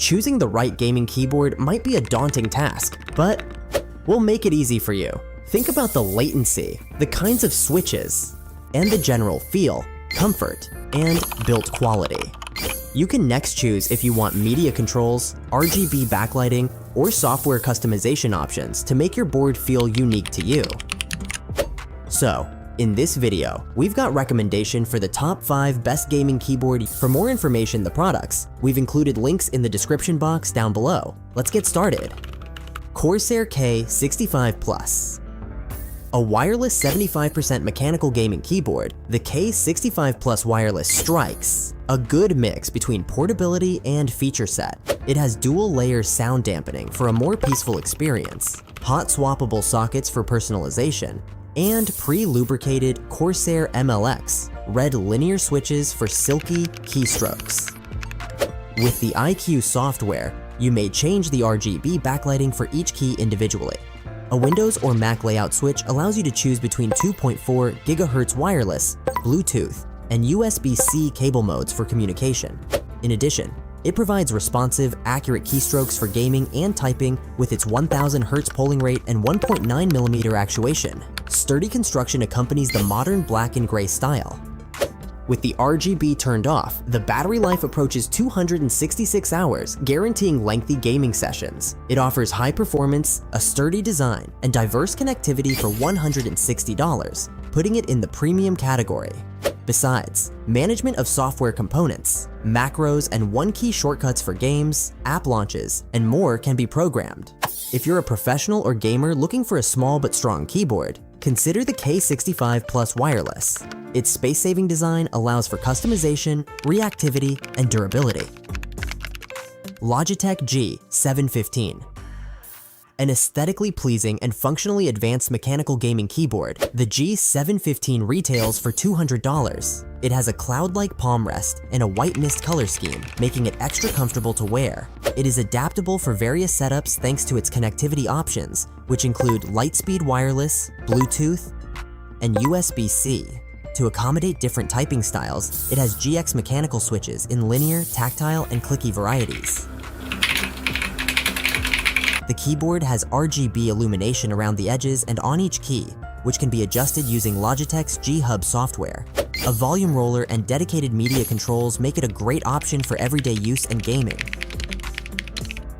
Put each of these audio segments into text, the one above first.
Choosing the right gaming keyboard might be a daunting task, but we'll make it easy for you. Think about the latency, the kinds of switches, and the general feel, comfort, and build quality. You can next choose if you want media controls, RGB backlighting, or software customization options to make your board feel unique to you. So, in this video, we've got recommendation for the top 5 best gaming keyboard. For more information on the products, we've included links in the description box down below. Let's get started. Corsair K65 Plus. A wireless 75% mechanical gaming keyboard, the K65 Plus wireless strikes a good mix between portability and feature set. It has dual-layer sound dampening for a more peaceful experience, hot swappable sockets for personalization, and pre-lubricated Corsair MLX red linear switches for silky keystrokes. With the IQ software, you may change the RGB backlighting for each key individually. A Windows or Mac layout switch allows you to choose between 2.4 GHz wireless, Bluetooth, and USB-C cable modes for communication. In addition, it provides responsive, accurate keystrokes for gaming and typing with its 1000 Hz polling rate and 1.9mm actuation. Sturdy construction accompanies the modern black and gray style. With the RGB turned off, the battery life approaches 266 hours, guaranteeing lengthy gaming sessions. It offers high performance, a sturdy design, and diverse connectivity for $160, putting it in the premium category. Besides, management of software components, macros, and one-key shortcuts for games, app launches, and more can be programmed. If you're a professional or gamer looking for a small but strong keyboard, consider the K65 Plus Wireless. Its space-saving design allows for customization, reactivity, and durability. Logitech G715. An aesthetically pleasing and functionally advanced mechanical gaming keyboard, the G715 retails for $200. It has a cloud-like palm rest and a white mist color scheme, making it extra comfortable to wear. It is adaptable for various setups thanks to its connectivity options, which include Lightspeed wireless, Bluetooth, and USB-C. To accommodate different typing styles, it has GX mechanical switches in linear, tactile, and clicky varieties. The keyboard has RGB illumination around the edges and on each key, which can be adjusted using Logitech's G-Hub software. A volume roller and dedicated media controls make it a great option for everyday use and gaming.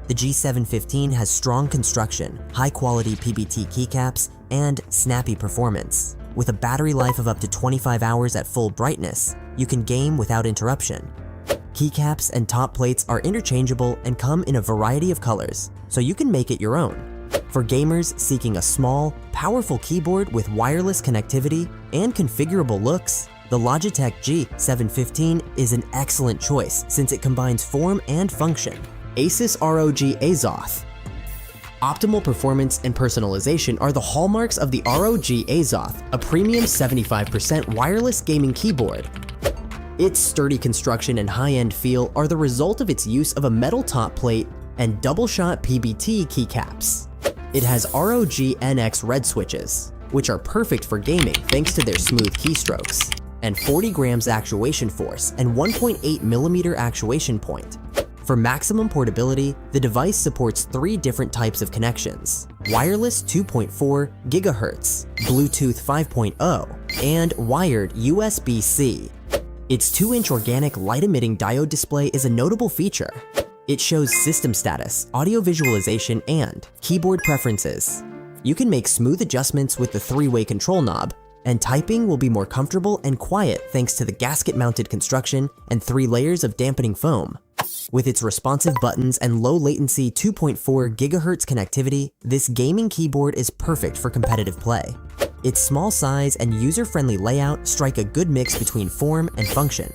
The G715 has strong construction, high-quality PBT keycaps, and snappy performance. With a battery life of up to 25 hours at full brightness, you can game without interruption. Keycaps and top plates are interchangeable and come in a variety of colors, so you can make it your own. For gamers seeking a small, powerful keyboard with wireless connectivity and configurable looks, the Logitech G715 is an excellent choice since it combines form and function. Asus ROG Azoth. Optimal performance and personalization are the hallmarks of the ROG Azoth, a premium 75% wireless gaming keyboard. Its sturdy construction and high-end feel are the result of its use of a metal top plate and double-shot PBT keycaps. It has ROG NX red switches, which are perfect for gaming thanks to their smooth keystrokes, and 40 grams actuation force and 1.8mm actuation point. For maximum portability, the device supports 3 different types of connections: wireless 2.4 GHz, Bluetooth 5.0, and wired USB-C. Its 2-inch organic light-emitting diode display is a notable feature. It shows system status, audio visualization, and keyboard preferences. You can make smooth adjustments with the 3-way control knob, and typing will be more comfortable and quiet thanks to the gasket-mounted construction and 3 layers of dampening foam. With its responsive buttons and low-latency 2.4 GHz connectivity, this gaming keyboard is perfect for competitive play. Its small size and user-friendly layout strike a good mix between form and function.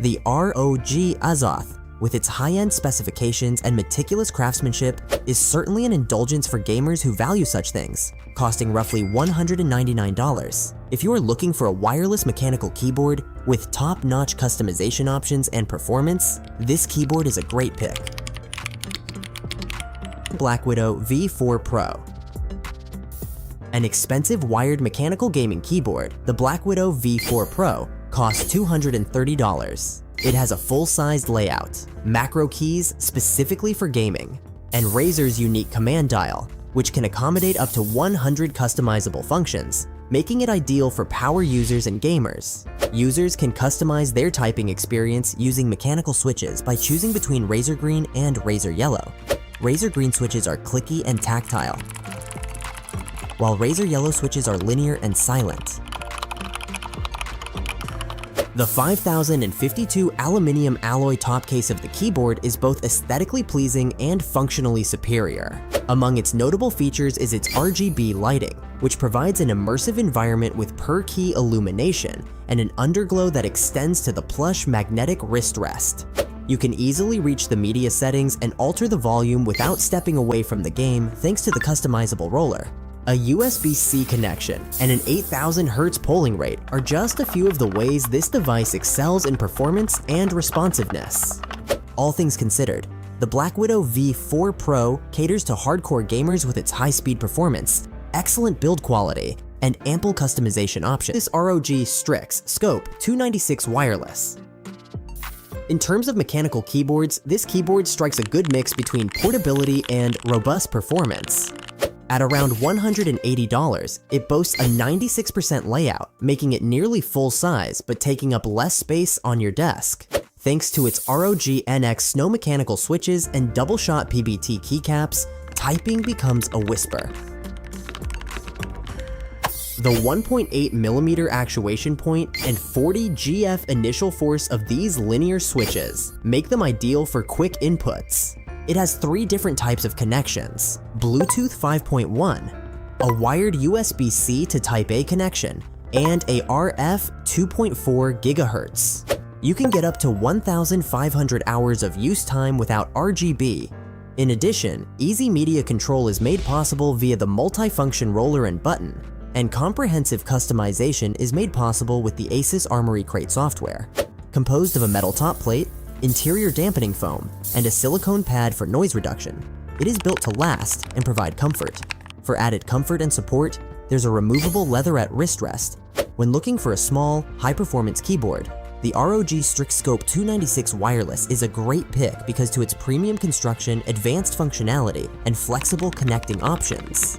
The ROG Azoth, with its high-end specifications and meticulous craftsmanship, is certainly an indulgence for gamers who value such things, costing roughly $199. If you are looking for a wireless mechanical keyboard with top-notch customization options and performance, this keyboard is a great pick. BlackWidow V4 Pro. An expensive wired mechanical gaming keyboard, the BlackWidow V4 Pro costs $230. It has a full-sized layout, macro keys specifically for gaming, and Razer's unique command dial, which can accommodate up to 100 customizable functions, making it ideal for power users and gamers. Users can customize their typing experience using mechanical switches by choosing between Razer Green and Razer Yellow. Razer Green switches are clicky and tactile, while Razer Yellow switches are linear and silent. The 5052 aluminum alloy top case of the keyboard is both aesthetically pleasing and functionally superior. Among its notable features is its RGB lighting, which provides an immersive environment with per-key illumination and an underglow that extends to the plush magnetic wrist rest. You can easily reach the media settings and alter the volume without stepping away from the game thanks to the customizable roller. A USB-C connection and an 8000 Hz polling rate are just a few of the ways this device excels in performance and responsiveness. All things considered, the BlackWidow V4 Pro caters to hardcore gamers with its high-speed performance, excellent build quality, and ample customization options. This ROG Strix Scope 296 wireless. In terms of mechanical keyboards, this keyboard strikes a good mix between portability and robust performance. At around $180, it boasts a 96% layout, making it nearly full size but taking up less space on your desk. Thanks to its ROG NX snow mechanical switches and double-shot PBT keycaps, typing becomes a whisper. The 1.8mm actuation point and 40 GF initial force of these linear switches make them ideal for quick inputs. It has 3 different types of connections: Bluetooth 5.1, a wired USB-C to Type-A connection, and a RF 2.4 GHz. You can get up to 1,500 hours of use time without RGB. In addition, easy media control is made possible via the multifunction roller and button, and comprehensive customization is made possible with the Asus Armoury Crate software. Composed of a metal top plate, interior dampening foam, and a silicone pad for noise reduction, it is built to last and provide comfort. For added comfort and support, there's a removable leatherette wrist rest. When looking for a small, high-performance keyboard, the ROG Strix Scope 296 wireless is a great pick because to its premium construction, advanced functionality, and flexible connecting options.